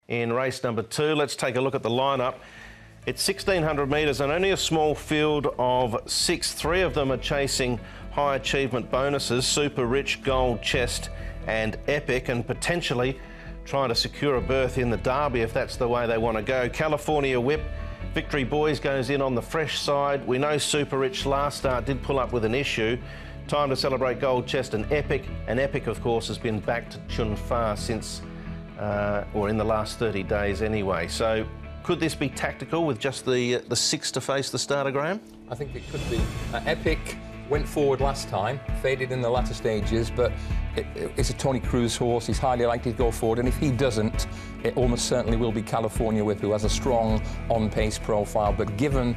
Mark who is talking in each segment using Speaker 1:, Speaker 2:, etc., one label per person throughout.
Speaker 1: in race number 2. Let's take a look at the lineup. It's 1,600 metres and only a small field of 6. 3 of them are chasing high achievement bonuses, Super Rich, Gold Chest and Epic, and potentially trying to secure a berth in the Derby if that's the way they want to go. California Whip, Victory Boys goes in on the fresh side. We know Super Rich last start did pull up with an issue. Time to Celebrate, Gold Chest and Epic. And Epic, of course, has been back to Chun Fa since, or in the last 30 days anyway. So could this be tactical with just the 6 to face the starter, Graham?
Speaker 2: I think it could be. Epic went forward last time, faded in the latter stages, but it's a Tony Cruz horse. He's highly likely to go forward, and if he doesn't, it almost certainly will be California Whip, who has a strong on-pace profile. But given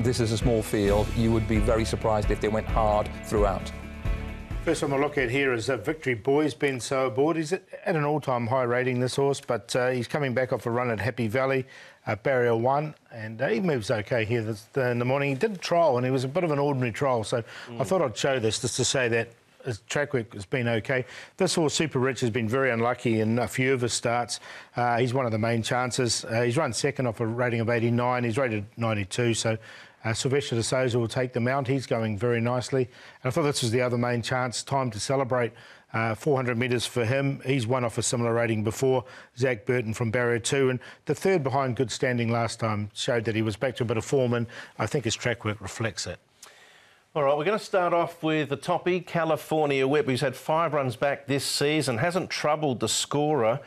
Speaker 2: this is a small field, you would be very surprised if they went hard throughout.
Speaker 3: First one we'll look at here is Victory Boy's been so aboard. He's at an all-time high rating, this horse, but he's coming back off a run at Happy Valley, barrier 1, and he moves OK here in the morning. He did a trial, and he was a bit of an ordinary trial, so I thought I'd show this just to say that his track work has been OK. This horse, Super Rich, has been very unlucky in a few of his starts. He's one of the main chances. He's run second off a rating of 89. He's rated 92, so Sylvester de Souza will take the mount. He's going very nicely. And I thought this was the other main chance. Time to Celebrate, 400 metres for him. He's won off a similar rating before. Zach Burton from barrier 2. And the third behind Good Standing last time showed that he was back to a bit of form, and I think his track work reflects it.
Speaker 1: All right, we're going to start off with the toppy, California Whip, who's had 5 runs back this season, hasn't troubled the scorer.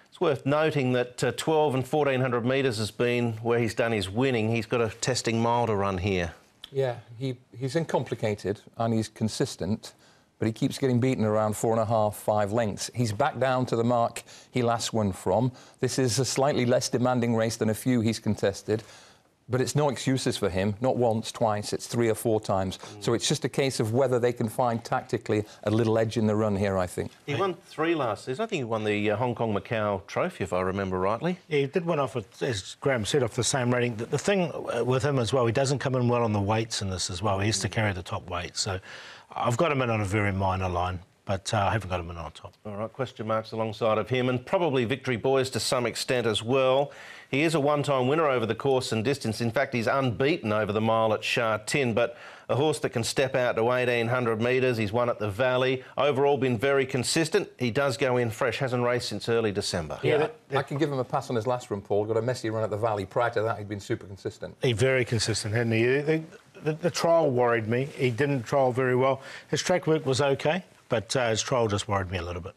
Speaker 1: It's worth noting that 12 and 1,400 metres has been where he's done his winning. He's got a testing mile to run here. Yeah, he's uncomplicated and he's consistent, but he keeps getting beaten around 4.5, 5 lengths. He's back down to the mark he last won from. This is a slightly less demanding race than a few he's contested. But it's no excuses for him, not once, twice, it's 3 or 4 times. So it's just a case of whether they can find tactically a little edge in the run here, I think. He won 3 last season. I think he won the Hong Kong Macau Trophy, if I remember rightly.
Speaker 3: Yeah, he did win off, as Graham said, off the same rating. The thing with him as well, he doesn't come in well on the weights in this as well. He has to carry the top weight. So I've got him in on a very minor line, but I haven't got him in on top.
Speaker 1: All right, question marks alongside of him, and probably Victory Boys to some extent as well. He is a one-time winner over the course and distance. In fact, he's unbeaten over the mile at Sha Tin, but a horse that can step out to 1,800 metres. He's won at the Valley. Overall, been very consistent. He does go in fresh. Hasn't raced since early December.
Speaker 2: Yeah, I can give him a pass on his last run, Paul. Got a messy run at the Valley. Prior to that, he'd been super consistent.
Speaker 3: He's very consistent, hadn't he? The trial worried me. He didn't trial very well. His track work was OK, but his trial just worried me a little bit.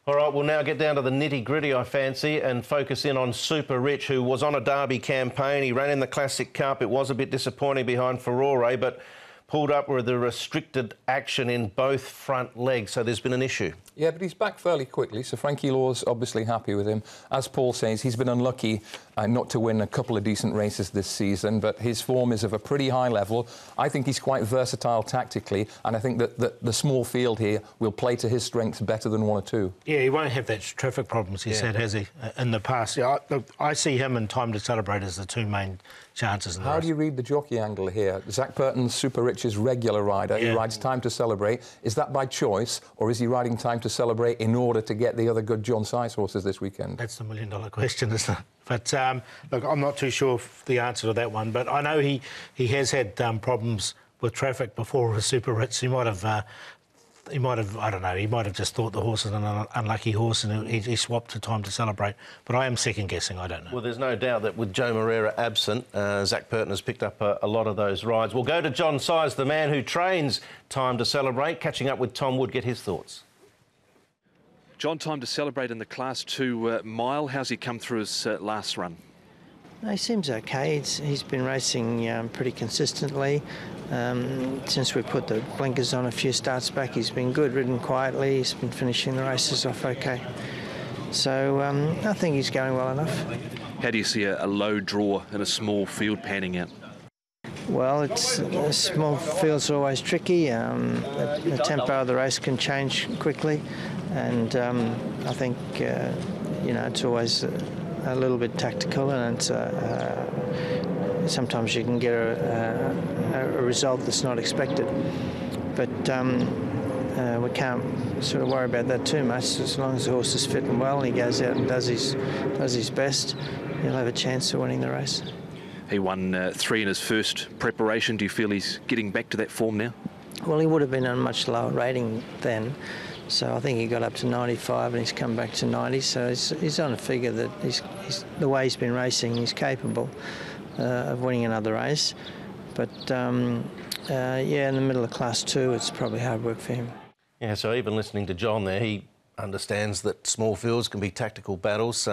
Speaker 1: All right, we'll now get down to the nitty-gritty, I fancy, and focus in on Super Rich, who was on a Derby campaign. He ran in the Classic Cup. It was a bit disappointing behind Furore, but pulled up with the restricted action in both front legs, so there's been an issue.
Speaker 2: Yeah, but he's back fairly quickly, so Frankie Law's obviously happy with him. As Paul says, he's been unlucky not to win a couple of decent races this season, but his form is of a pretty high level. I think he's quite versatile tactically, and I think that the small field here will play to his strengths better than 1 or 2.
Speaker 3: Yeah, he won't have that traffic problems he's had, has he, in the past? Yeah, I see him and Time to Celebrate as the 2 main chances in the race.
Speaker 2: How do you read the jockey angle here? Zach Burton's Super Rich's regular rider. He rides Time to Celebrate. Is that by choice, or is he riding Time to Celebrate in order to get the other good John Size horses this weekend?
Speaker 3: That's the million-dollar question, isn't it? But, look, I'm not too sure the answer to that one, but I know he has had problems with traffic before with Super Rich. He might have, I don't know, he might have just thought the horse is an unlucky horse and he swapped to Time to Celebrate. But I am second-guessing, I don't know.
Speaker 1: Well, there's no doubt that with Joe Moreira absent, Zach Burton has picked up a lot of those rides. We'll go to John Size, the man who trains Time to Celebrate, catching up with Tom Wood, get his thoughts.
Speaker 4: John, Time to Celebrate in the Class 2 mile. How's he come through his last run?
Speaker 5: He seems okay. He's been racing pretty consistently. Since we put the blinkers on a few starts back, he's been good, ridden quietly. He's been finishing the races off okay. So I think he's going well enough.
Speaker 4: How do you see a low draw in a small field panning out?
Speaker 5: Well, small fields are always tricky. The tempo of the race can change quickly, and I think it's always a little bit tactical, and sometimes you can get a result that's not expected. But we can't sort of worry about that too much. As long as the horse is fit and well and he goes out and does his best, he'll have a chance of winning the race.
Speaker 4: He won 3 in his first preparation. Do you feel he's getting back to that form now?
Speaker 5: Well, he would have been on a much lower rating then. So I think he got up to 95 and he's come back to 90. So he's on a figure that he's the way he's been racing, he's capable of winning another race. But yeah, in the middle of Class 2, it's probably hard work for him.
Speaker 1: Yeah, so even listening to John there, he understands that small fields can be tactical battles.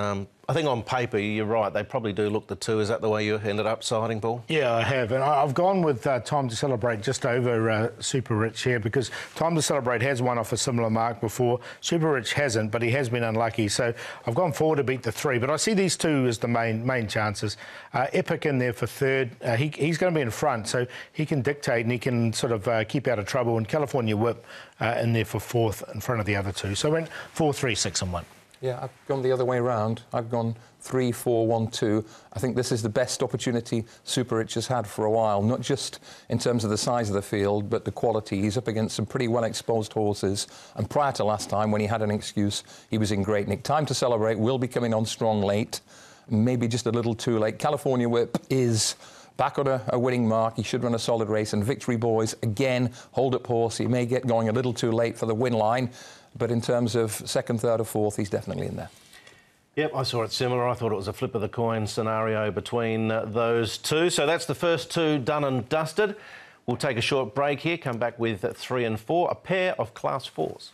Speaker 1: I think on paper, you're right, they probably do look the 2. Is that the way you ended up siding, Paul?
Speaker 3: Yeah, I have. And I've gone with Time to Celebrate just over Super Rich here, because Time to Celebrate has won off a similar mark before. Super Rich hasn't, but he has been unlucky. So I've gone forward to beat the 3. But I see these 2 as the main chances. Epic in there for 3rd. He's going to be in front, so he can dictate and he can sort of keep out of trouble. And California Whip in there for 4th in front of the other 2. So I went 4, 3, 6 and 1.
Speaker 2: Yeah, I've gone the other way round. I've gone 3, 4, 1, 2. I think this is the best opportunity Super Rich has had for a while, not just in terms of the size of the field, but the quality. He's up against some pretty well-exposed horses, and prior to last time, when he had an excuse, he was in great nick. Time to Celebrate will be coming on strong late, maybe just a little too late. California Whip is back on a winning mark. He should run a solid race, and Victory Boys, again, hold-up horse. He may get going a little too late for the win line, but in terms of 2nd, 3rd or 4th, he's definitely in there.
Speaker 1: Yep, I saw it similar. I thought it was a flip of the coin scenario between those 2. So that's the first 2 done and dusted. We'll take a short break here, come back with 3 and 4, a pair of Class 4s.